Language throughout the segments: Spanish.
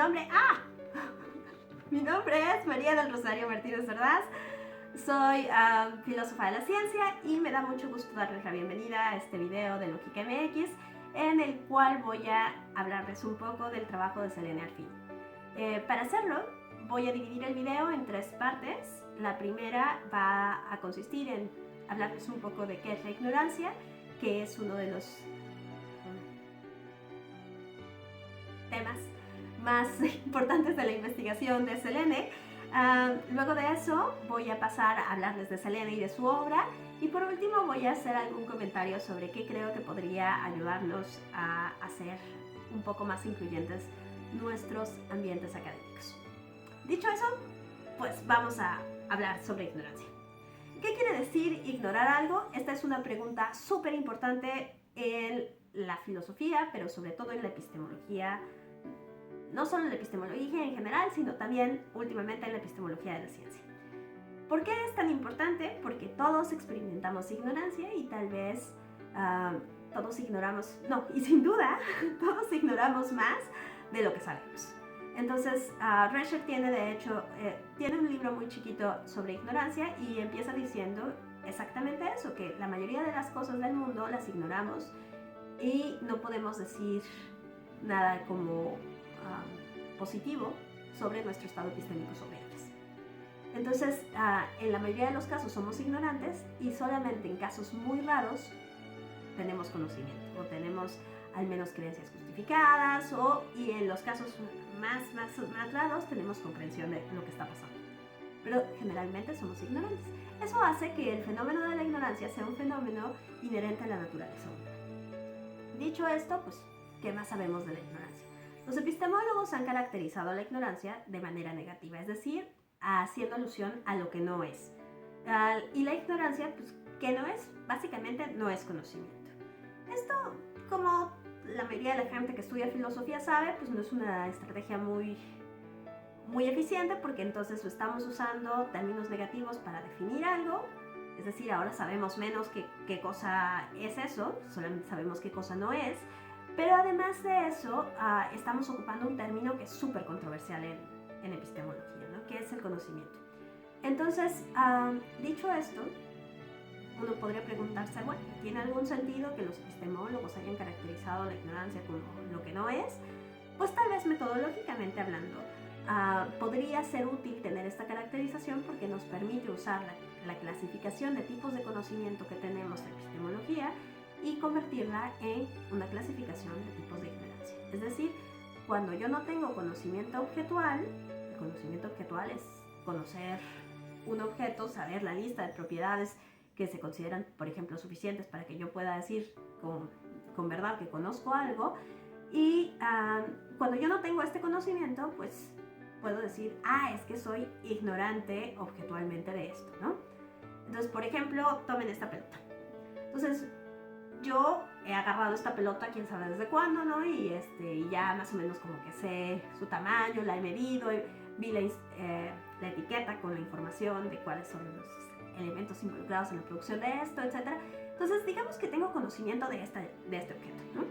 nombre... ¡Ah! Mi nombre es María del Rosario Martínez Ordaz. Soy filósofa de la ciencia y me da mucho gusto darles la bienvenida a este video de Lógica MX, en el cual voy a hablarles un poco del trabajo de Selene Arfini. Para hacerlo, voy a dividir el video en 3 partes. La primera va a consistir en hablarles un poco de qué es la ignorancia, que es uno de los temas más importantes de la investigación de Selene. Luego de eso voy a pasar a hablarles de Selene y de su obra, y por último voy a hacer algún comentario sobre qué creo que podría ayudarnos a hacer un poco más incluyentes nuestros ambientes académicos. Dicho eso, pues vamos a hablar sobre ignorancia. ¿Qué quiere decir ignorar algo? Esta es una pregunta súper importante en la filosofía, pero sobre todo en la epistemología. No solo en la epistemología en general, sino también últimamente en la epistemología de la ciencia. ¿Por qué es tan importante? Porque todos experimentamos ignorancia y tal vez todos ignoramos, no, y sin duda, todos ignoramos más de lo que sabemos. Entonces, Rescher tiene de hecho, tiene un libro muy chiquito sobre ignorancia y empieza diciendo exactamente eso, que la mayoría de las cosas del mundo las ignoramos y no podemos decir nada como positivo sobre nuestro estado epistémico sobre ellas. Entonces, en la mayoría de los casos somos ignorantes y solamente en casos muy raros tenemos conocimiento o tenemos al menos creencias justificadas y en los casos más raros tenemos comprensión de lo que está pasando. Pero generalmente somos ignorantes. Eso hace que el fenómeno de la ignorancia sea un fenómeno inherente a la naturaleza humana. Dicho esto, pues, ¿qué más sabemos de la ignorancia? Los epistemólogos han caracterizado la ignorancia de manera negativa, es decir, haciendo alusión a lo que no es. Y la ignorancia, pues, ¿qué no es? Básicamente no es conocimiento. Esto, como la mayoría de la gente que estudia filosofía sabe, pues no es una estrategia muy eficiente, porque entonces estamos usando términos negativos para definir algo. Es decir, ahora sabemos menos qué cosa es eso, solamente sabemos qué cosa no es. Pero además de eso, estamos ocupando un término que es súper controversial en epistemología, ¿no? Que es el conocimiento. Entonces, dicho esto, uno podría preguntarse, bueno, ¿tiene algún sentido que los epistemólogos hayan caracterizado la ignorancia como lo que no es? Pues tal vez metodológicamente hablando, podría ser útil tener esta caracterización porque nos permite usar la clasificación de tipos de conocimiento que tenemos en epistemología y convertirla en una clasificación de tipos de ignorancia. Es decir, cuando yo no tengo conocimiento objetual, el conocimiento objetual es conocer un objeto, saber la lista de propiedades que se consideran, por ejemplo, suficientes para que yo pueda decir con verdad que conozco algo. Y cuando yo no tengo este conocimiento, pues puedo decir, es que soy ignorante objetualmente de esto, ¿no? Entonces, por ejemplo, tomen esta pelota. Entonces, yo he agarrado esta pelota quién sabe desde cuándo, ¿no? Y ya más o menos como que sé su tamaño, la he medido, vi la etiqueta con la información de cuáles son los elementos involucrados en la producción de esto, etc. Entonces, digamos que tengo conocimiento de este objeto, ¿no?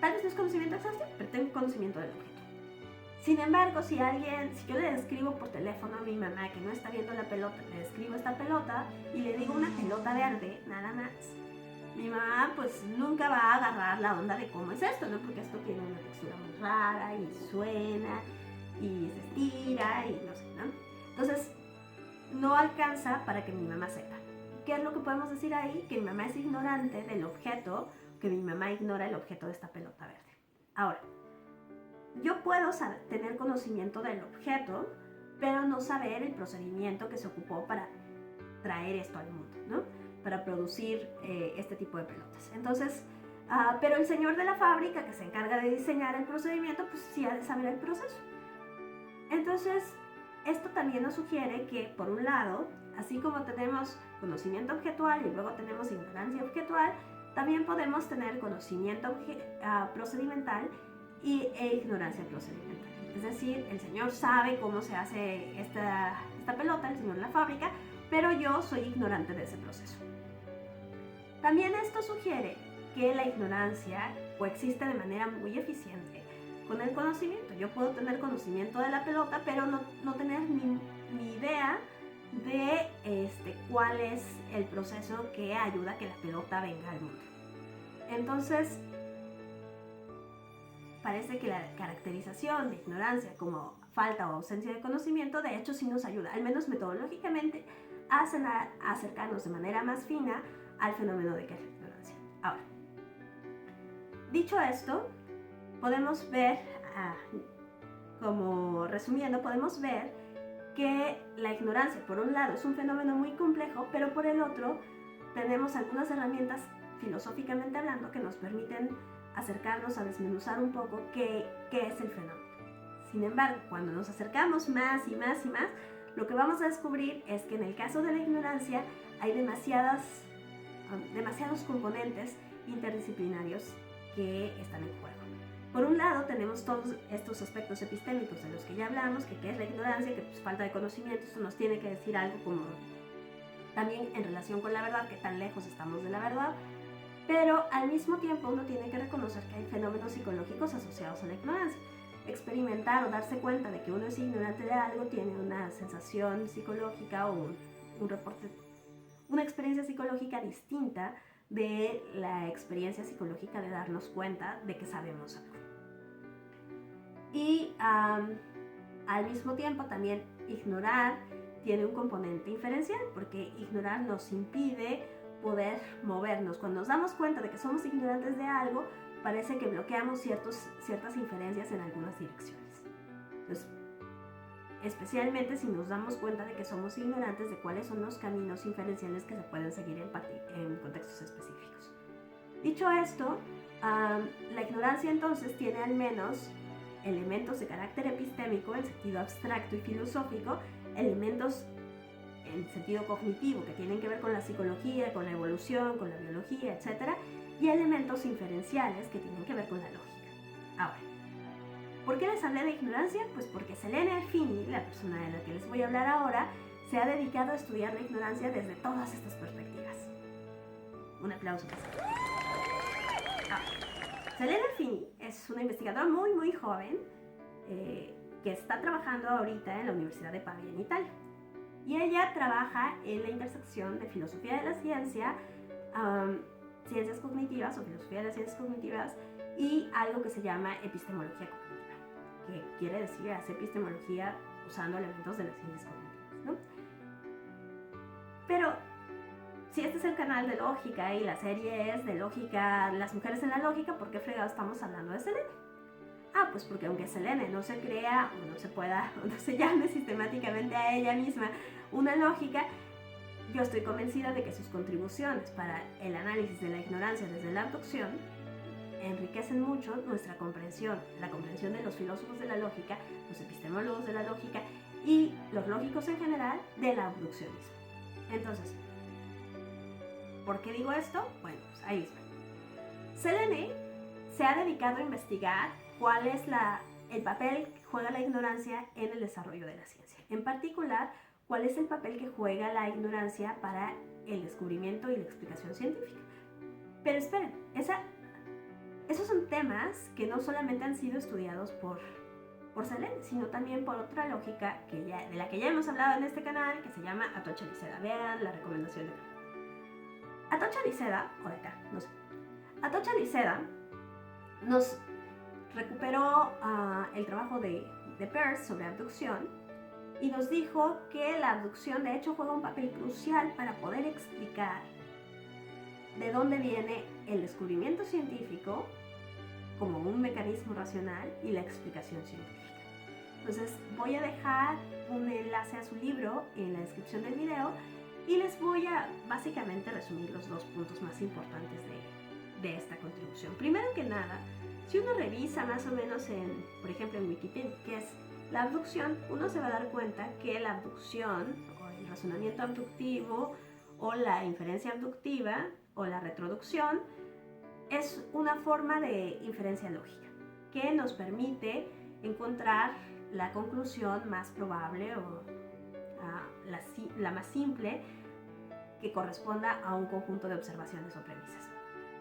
Tal vez no es conocimiento exhaustivo, pero tengo conocimiento del objeto. Sin embargo, si yo le describo por teléfono a mi mamá que no está viendo la pelota, le describo esta pelota y le digo una pelota verde, nada más, mi mamá pues nunca va a agarrar la onda de cómo es esto, ¿no? Porque esto tiene una textura muy rara y suena y se estira y no sé, ¿no? Entonces, no alcanza para que mi mamá sepa. ¿Qué es lo que podemos decir ahí? Que mi mamá es ignorante del objeto, que mi mamá ignora el objeto de esta pelota verde. Ahora, yo puedo tener conocimiento del objeto, pero no saber el procedimiento que se ocupó para traer esto al mundo, ¿no? Para producir este tipo de pelotas. Entonces, pero el señor de la fábrica que se encarga de diseñar el procedimiento, pues sí ha de saber el proceso. Entonces, esto también nos sugiere que, por un lado, así como tenemos conocimiento objetual y luego tenemos ignorancia objetual, también podemos tener conocimiento procedimental e ignorancia procedimental. Es decir, el señor sabe cómo se hace esta pelota, el señor de la fábrica, pero yo soy ignorante de ese proceso. También esto sugiere que la ignorancia coexiste de manera muy eficiente con el conocimiento. Yo puedo tener conocimiento de la pelota, pero no tener ni idea de cuál es el proceso que ayuda a que la pelota venga al mundo. Entonces, parece que la caracterización de ignorancia como falta o ausencia de conocimiento, de hecho sí nos ayuda, al menos metodológicamente, a acercarnos de manera más fina al fenómeno de que es la ignorancia. Ahora, dicho esto, podemos ver, como resumiendo, podemos ver que la ignorancia, por un lado, es un fenómeno muy complejo, pero por el otro, tenemos algunas herramientas, filosóficamente hablando, que nos permiten acercarnos a desmenuzar un poco qué es el fenómeno. Sin embargo, cuando nos acercamos más y más y más, lo que vamos a descubrir es que en el caso de la ignorancia hay demasiados componentes interdisciplinarios que están en juego. Por un lado, tenemos todos estos aspectos epistémicos de los que ya hablamos, que qué es la ignorancia, que pues, falta de conocimiento, esto nos tiene que decir algo como también en relación con la verdad, que tan lejos estamos de la verdad, pero al mismo tiempo uno tiene que reconocer que hay fenómenos psicológicos asociados a la ignorancia. Experimentar o darse cuenta de que uno es ignorante de algo tiene una sensación psicológica o un reporte, una experiencia psicológica distinta de la experiencia psicológica de darnos cuenta de que sabemos algo. Y al mismo tiempo también ignorar tiene un componente inferencial, porque ignorar nos impide poder movernos. Cuando nos damos cuenta de que somos ignorantes de algo, parece que bloqueamos ciertas inferencias en algunas direcciones. Entonces, especialmente si nos damos cuenta de que somos ignorantes de cuáles son los caminos inferenciales que se pueden seguir en contextos específicos. Dicho esto, la ignorancia entonces tiene al menos elementos de carácter epistémico en sentido abstracto y filosófico, elementos en sentido cognitivo que tienen que ver con la psicología, con la evolución, con la biología, etc., y elementos inferenciales que tienen que ver con la lógica. Ahora, ¿por qué les hablé de ignorancia? Pues porque Selene Fini, la persona de la que les voy a hablar ahora, se ha dedicado a estudiar la ignorancia desde todas estas perspectivas. Un aplauso para Selene. Selene Fini es una investigadora muy joven que está trabajando ahorita en la Universidad de Pavia, en Italia. Y ella trabaja en la intersección de filosofía de la ciencia, ciencias cognitivas o filosofía de las ciencias cognitivas y algo que se llama epistemología cognitiva, que quiere decir hacer epistemología usando elementos de las ciencias cognitivas, ¿no? Pero si este es el canal de lógica y la serie es de lógica, las mujeres en la lógica, ¿por qué fregado estamos hablando de Selene? Pues porque aunque Selene no se crea o no se pueda o no se llame sistemáticamente a ella misma una lógica, yo estoy convencida de que sus contribuciones para el análisis de la ignorancia desde la abducción enriquecen mucho nuestra comprensión, la comprensión de los filósofos de la lógica, los epistemólogos de la lógica y los lógicos en general del abduccionismo. Entonces, ¿por qué digo esto? Bueno, pues ahí está. Selene se ha dedicado a investigar cuál es el papel que juega la ignorancia en el desarrollo de la ciencia. En particular, cuál es el papel que juega la ignorancia para el descubrimiento y la explicación científica. Pero esperen, esos son temas que no solamente han sido estudiados por Selene, sino también por otra lógica de la que ya hemos hablado en este canal, que se llama Atocha Liceda. Vean la recomendación de acá. Atocha Liceda, o de acá, no sé. Atocha Liceda nos recuperó el trabajo de Peirce sobre abducción y nos dijo que la abducción de hecho juega un papel crucial para poder explicar de dónde viene el descubrimiento científico como un mecanismo racional y la explicación científica. Entonces voy a dejar un enlace a su libro en la descripción del video y les voy a básicamente resumir los dos puntos más importantes de esta contribución. Primero que nada, si uno revisa más o menos por ejemplo en Wikipedia, qué es la abducción, uno se va a dar cuenta que la abducción o el razonamiento abductivo o la inferencia abductiva o la retroducción es una forma de inferencia lógica que nos permite encontrar la conclusión más probable o la más simple que corresponda a un conjunto de observaciones o premisas.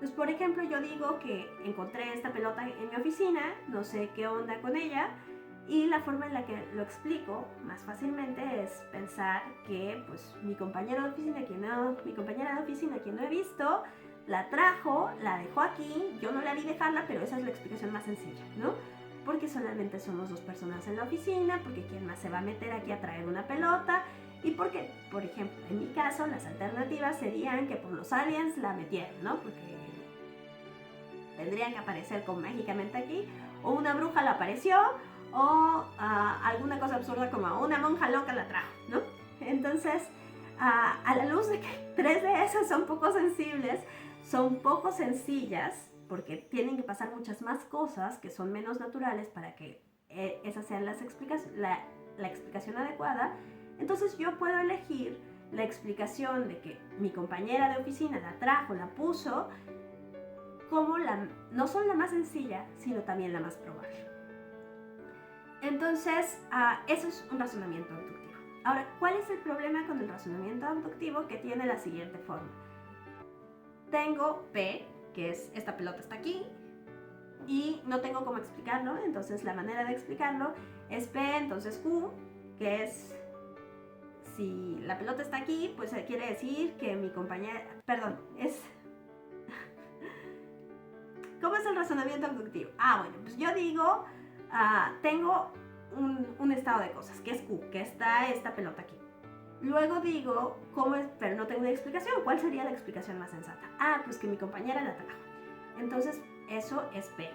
Pues, por ejemplo, yo digo que encontré esta pelota en mi oficina, no sé qué onda con ella, y la forma en la que lo explico más fácilmente es pensar que pues mi compañera de oficina, quien no he visto, la trajo, la dejó aquí, yo no la vi dejarla, pero esa es la explicación más sencilla, ¿no? Porque solamente somos 2 personas en la oficina, porque quién más se va a meter aquí a traer una pelota, y porque, por ejemplo, en mi caso, las alternativas serían que por los aliens la metieron, ¿no? Porque tendrían que aparecer como mágicamente aquí, o una bruja la apareció, o alguna cosa absurda como una monja loca la trajo, ¿no? Entonces, a la luz de que 3 de esas son poco sensibles, son poco sencillas, porque tienen que pasar muchas más cosas que son menos naturales para que esas sean la explicación adecuada, entonces yo puedo elegir la explicación de que mi compañera de oficina la trajo, la puso, como no solo la más sencilla, sino también la más probable. Entonces, eso es un razonamiento abductivo. Ahora, ¿cuál es el problema con el razonamiento abductivo? Que tiene la siguiente forma. Tengo P, que es esta pelota está aquí, y no tengo cómo explicarlo, entonces la manera de explicarlo es P, entonces Q, que es, si la pelota está aquí, pues quiere decir que mi compañera, perdón, es... ¿Cómo es el razonamiento abductivo? Bueno, pues yo digo, tengo un estado de cosas, que es Q, que está esta pelota aquí. Luego digo, ¿cómo es? Pero no tengo una explicación. ¿Cuál sería la explicación más sensata? Pues que mi compañera la trajo. Entonces, eso es P.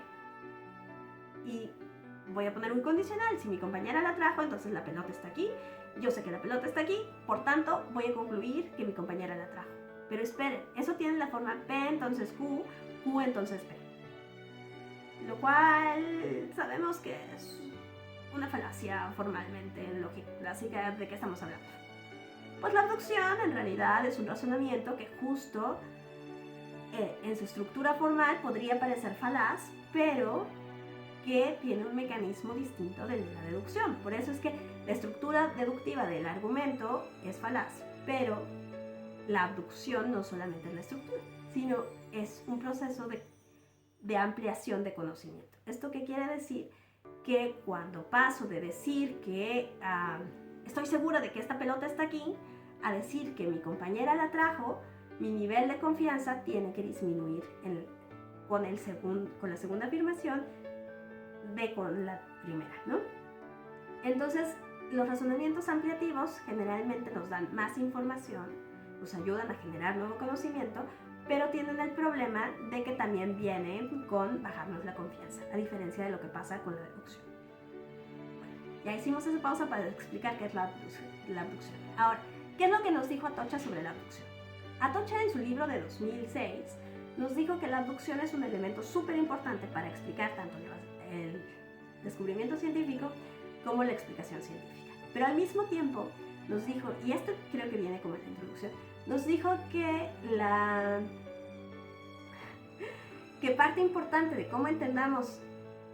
Y voy a poner un condicional. Si mi compañera la trajo, entonces la pelota está aquí. Yo sé que la pelota está aquí, por tanto, voy a concluir que mi compañera la trajo. Pero esperen, eso tiene la forma P, entonces Q, Q, entonces P. Lo cual sabemos que es una falacia formalmente lógica, así que ¿de qué estamos hablando? Pues la abducción en realidad es un razonamiento que justo en su estructura formal podría parecer falaz, pero que tiene un mecanismo distinto del de la deducción. Por eso es que la estructura deductiva del argumento es falaz, pero la abducción no solamente es la estructura, sino es un proceso de ampliación de conocimiento. ¿Esto qué quiere decir? Que cuando paso de decir que estoy segura de que esta pelota está aquí, a decir que mi compañera la trajo, mi nivel de confianza tiene que disminuir con la segunda afirmación de con la primera, ¿no? Entonces, los razonamientos ampliativos generalmente nos dan más información, nos ayudan a generar nuevo conocimiento, pero tienen el problema de que también vienen con bajarnos la confianza, a diferencia de lo que pasa con la deducción. Bueno, ya hicimos esa pausa para explicar qué es la abducción. Ahora, ¿qué es lo que nos dijo Atocha sobre la abducción? Atocha en su libro de 2006 nos dijo que la abducción es un elemento súper importante para explicar tanto el descubrimiento científico como la explicación científica. Pero al mismo tiempo nos dijo, y esto creo que viene como en la introducción, nos dijo que parte importante de cómo entendamos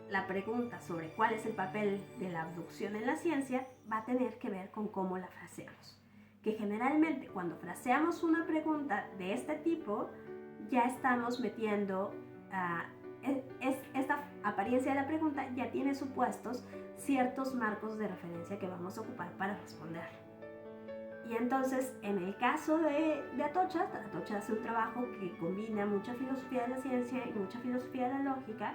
la pregunta sobre cuál es el papel de la abducción en la ciencia va a tener que ver con cómo la fraseamos. Que generalmente cuando fraseamos una pregunta de este tipo, ya estamos metiendo, esta apariencia de la pregunta ya tiene supuestos ciertos marcos de referencia que vamos a ocupar para responder. Y entonces, en el caso de Atocha hace un trabajo que combina mucha filosofía de la ciencia y mucha filosofía de la lógica,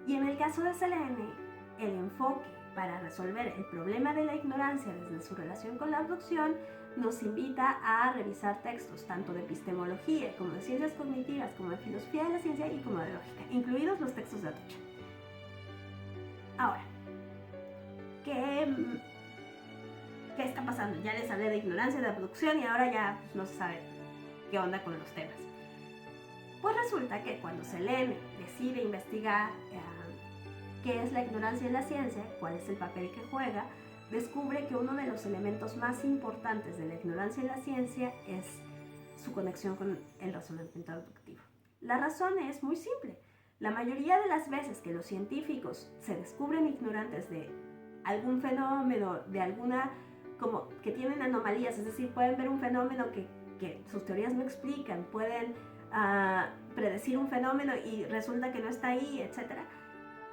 y en el caso de Selene, el enfoque para resolver el problema de la ignorancia desde su relación con la abducción nos invita a revisar textos tanto de epistemología como de ciencias cognitivas, como de filosofía de la ciencia y como de lógica, incluidos los textos de Atocha. Ahora, ¿qué está pasando? Ya les hablé de ignorancia, de abducción y ahora ya no se sabe qué onda con los temas. Pues resulta que cuando Selene decide investigar qué es la ignorancia en la ciencia, cuál es el papel que juega, descubre que uno de los elementos más importantes de la ignorancia en la ciencia es su conexión con el razonamiento abductivo. La razón es muy simple. La mayoría de las veces que los científicos se descubren ignorantes de algún fenómeno, de alguna, como que tienen anomalías, es decir, pueden ver un fenómeno que sus teorías no explican, pueden predecir un fenómeno y resulta que no está ahí, etc.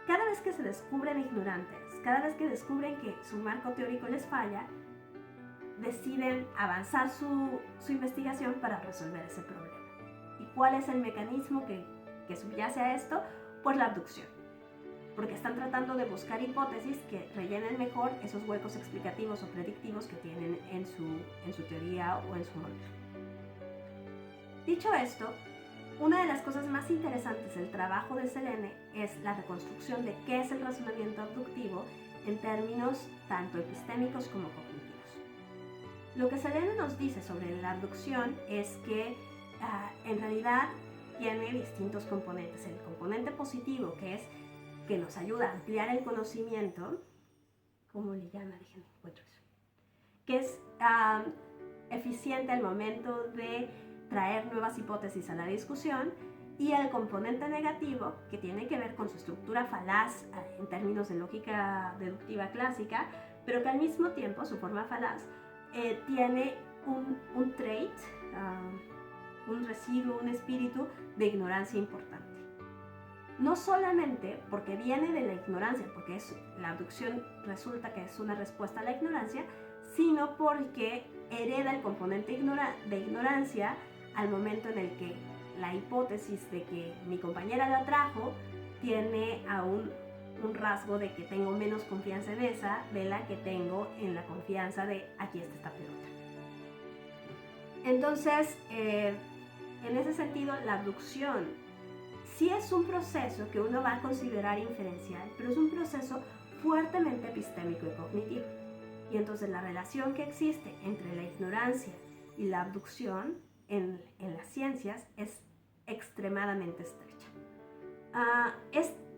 Cada vez que se descubren ignorantes, cada vez que descubren que su marco teórico les falla, deciden avanzar su investigación para resolver ese problema. ¿Y cuál es el mecanismo que subyace a esto? Pues la abducción. Porque están tratando de buscar hipótesis que rellenen mejor esos huecos explicativos o predictivos que tienen en su teoría o en su modelo. Dicho esto, una de las cosas más interesantes del trabajo de Selene es la reconstrucción de qué es el razonamiento abductivo en términos tanto epistémicos como cognitivos. Lo que Selene nos dice sobre la abducción es que en realidad tiene distintos componentes. El componente positivo, que es que nos ayuda a ampliar el conocimiento, ¿cómo le llama? Déjenme encuentro eso. Que es eficiente al momento de traer nuevas hipótesis a la discusión, y el componente negativo, que tiene que ver con su estructura falaz en términos de lógica deductiva clásica, pero que al mismo tiempo, su forma falaz, tiene un trait, un residuo, un espíritu de ignorancia importante. No solamente porque viene de la ignorancia, porque la abducción resulta que es una respuesta a la ignorancia, sino porque hereda el componente de ignorancia al momento en el que la hipótesis de que mi compañera la trajo tiene aún un rasgo de que tengo menos confianza en esa de la que tengo en la confianza de aquí está esta pelota. Entonces, en ese sentido, la abducción sí es un proceso que uno va a considerar inferencial, pero es un proceso fuertemente epistémico y cognitivo. Y entonces la relación que existe entre la ignorancia y la abducción en las ciencias es extremadamente estrecha.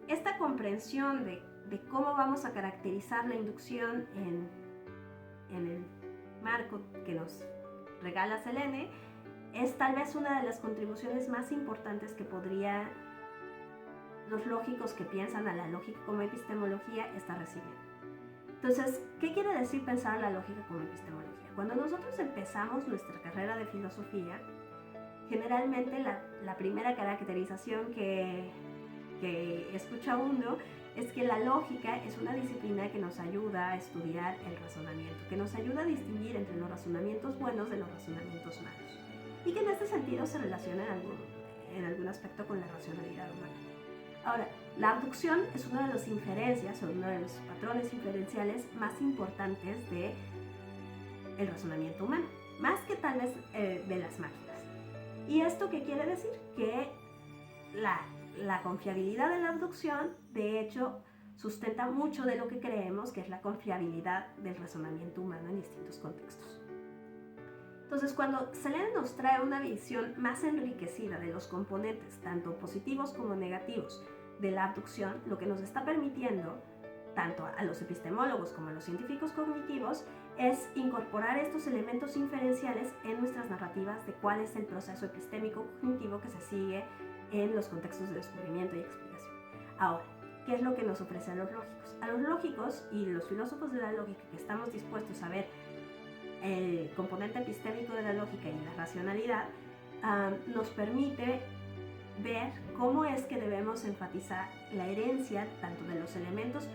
Esta comprensión de cómo vamos a caracterizar la inducción en el marco que nos regala Selene es tal vez una de las contribuciones más importantes que podría los lógicos que piensan a la lógica como epistemología estar recibiendo. Entonces, ¿qué quiere decir pensar la lógica como epistemología? Cuando nosotros empezamos nuestra carrera de filosofía, generalmente la primera caracterización que escucha uno es que la lógica es una disciplina que nos ayuda a estudiar el razonamiento, que nos ayuda a distinguir entre los razonamientos buenos de los razonamientos malos, y que en este sentido se relaciona en algún aspecto con la racionalidad humana. Ahora, la abducción es una de las inferencias o uno de los patrones inferenciales más importantes del razonamiento humano, más que tal vez de las máquinas. ¿Y esto qué quiere decir? Que la confiabilidad de la abducción, de hecho, sustenta mucho de lo que creemos que es la confiabilidad del razonamiento humano en distintos contextos. Entonces, cuando Selene nos trae una visión más enriquecida de los componentes, tanto positivos como negativos, de la abducción, lo que nos está permitiendo, tanto a los epistemólogos como a los científicos cognitivos, es incorporar estos elementos inferenciales en nuestras narrativas de cuál es el proceso epistémico cognitivo que se sigue en los contextos de descubrimiento y explicación. Ahora, ¿qué es lo que nos ofrece a los lógicos? A los lógicos y los filósofos de la lógica que estamos dispuestos a ver el componente epistémico de la lógica y la racionalidad, nos permite ver cómo es que debemos enfatizar la herencia tanto de los elementos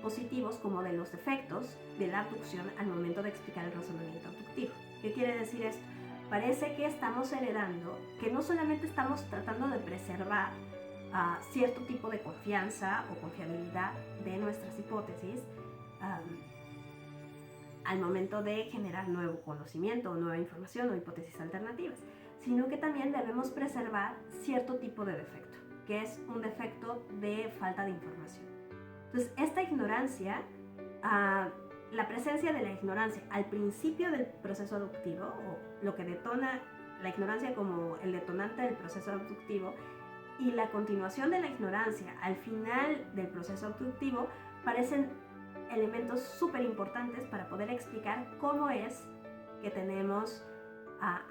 positivos como de los defectos de la abducción al momento de explicar el razonamiento abductivo. ¿Qué quiere decir esto? Parece que estamos heredando que no solamente estamos tratando de preservar cierto tipo de confianza o confiabilidad de nuestras hipótesis al momento de generar nuevo conocimiento o nueva información o hipótesis alternativas, sino que también debemos preservar cierto tipo de defecto, que es un defecto de falta de información. Entonces, esta ignorancia, la presencia de la ignorancia al principio del proceso abductivo, o lo que detona la ignorancia como el detonante del proceso abductivo, y la continuación de la ignorancia al final del proceso abductivo, parecen elementos súper importantes para poder explicar cómo es que tenemos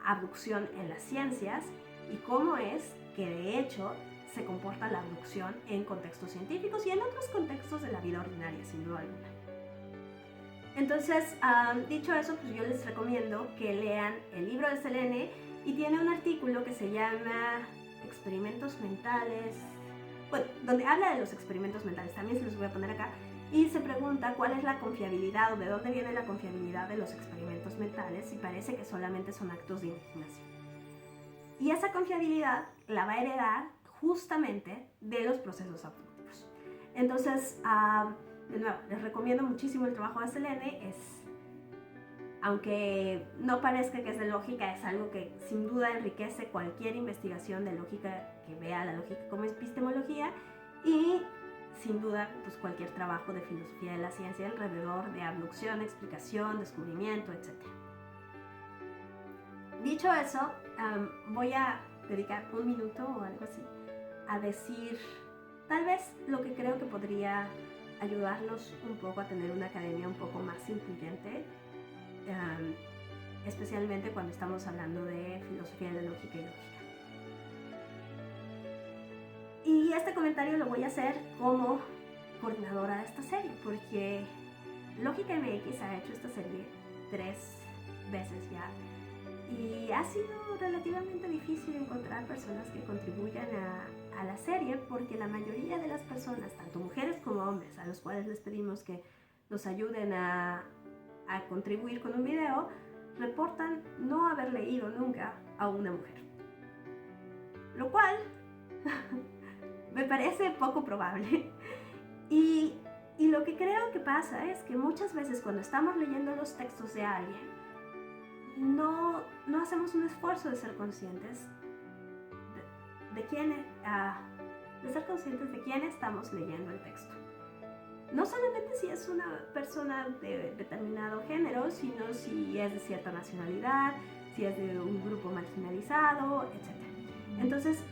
abducción en las ciencias y cómo es que de hecho se comporta la abducción en contextos científicos y en otros contextos de la vida ordinaria, sin duda alguna. Entonces, dicho eso, pues yo les recomiendo que lean el libro de Selene, y tiene un artículo que se llama experimentos mentales, bueno, donde habla de los experimentos mentales, también se los voy a poner acá, y se pregunta cuál es la confiabilidad o de dónde viene la confiabilidad de los experimentos mentales y parece que solamente son actos de imaginación. Y esa confiabilidad la va a heredar justamente de los procesos abductivos. Entonces, de nuevo, les recomiendo muchísimo el trabajo de Selene. Aunque no parezca que es de lógica, es algo que sin duda enriquece cualquier investigación de lógica que vea la lógica como epistemología y sin duda pues cualquier trabajo de filosofía de la ciencia alrededor de abducción, explicación, descubrimiento, etc. Dicho eso, voy a dedicar un minuto o algo así a decir tal vez lo que creo que podría ayudarnos un poco a tener una academia un poco más incluyente, especialmente cuando estamos hablando de filosofía de la lógica y lógica. Y este comentario lo voy a hacer como coordinadora de esta serie, porque Lógica MX ha hecho esta serie 3 veces ya y ha sido relativamente difícil encontrar personas que contribuyan a la serie, porque la mayoría de las personas, tanto mujeres como hombres, a los cuales les pedimos que nos ayuden a contribuir con un video, reportan no haber leído nunca a una mujer. Lo cual me parece poco probable. Y lo que creo que pasa es que muchas veces cuando estamos leyendo los textos de alguien, no hacemos un esfuerzo de ser conscientes de quién estamos leyendo el texto. No solamente si es una persona de determinado género, sino si es de cierta nacionalidad, si es de un grupo marginalizado, etc. Entonces,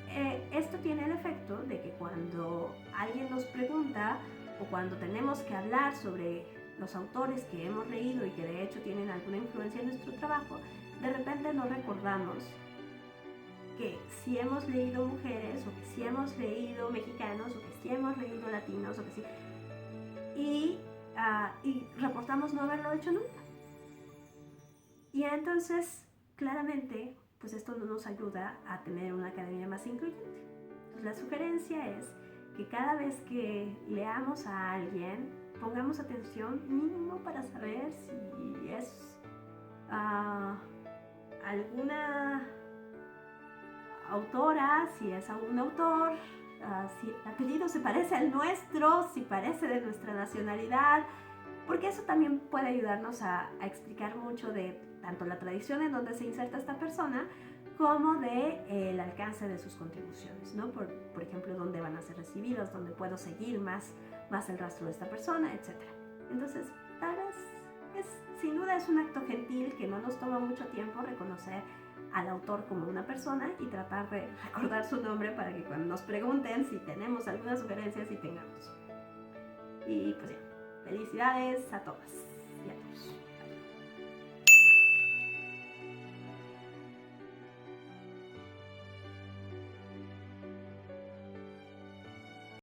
esto tiene el efecto de que cuando alguien nos pregunta o cuando tenemos que hablar sobre los autores que hemos leído y que de hecho tienen alguna influencia en nuestro trabajo, de repente no recordamos que si hemos leído mujeres, o que si hemos leído mexicanos, o que si hemos leído latinos, o que sí, y reportamos no haberlo hecho nunca. Y entonces, claramente, pues esto no nos ayuda a tener una academia más incluyente. Entonces, la sugerencia es que cada vez que leamos a alguien, pongamos atención mínimo para saber si es alguna autora, si es algún autor, si el apellido se parece al nuestro, si parece de nuestra nacionalidad, porque eso también puede ayudarnos a explicar mucho de tanto la tradición en donde se inserta esta persona, como de el alcance de sus contribuciones, ¿no? Por ejemplo, dónde van a ser recibidas, dónde puedo seguir más el rastro de esta persona, etc. Entonces, tal vez sin duda es un acto gentil que no nos toma mucho tiempo reconocer al autor como una persona y tratar de recordar su nombre para que cuando nos pregunten si tenemos alguna sugerencia, si tengamos. Y pues ya, felicidades a todas y a todos.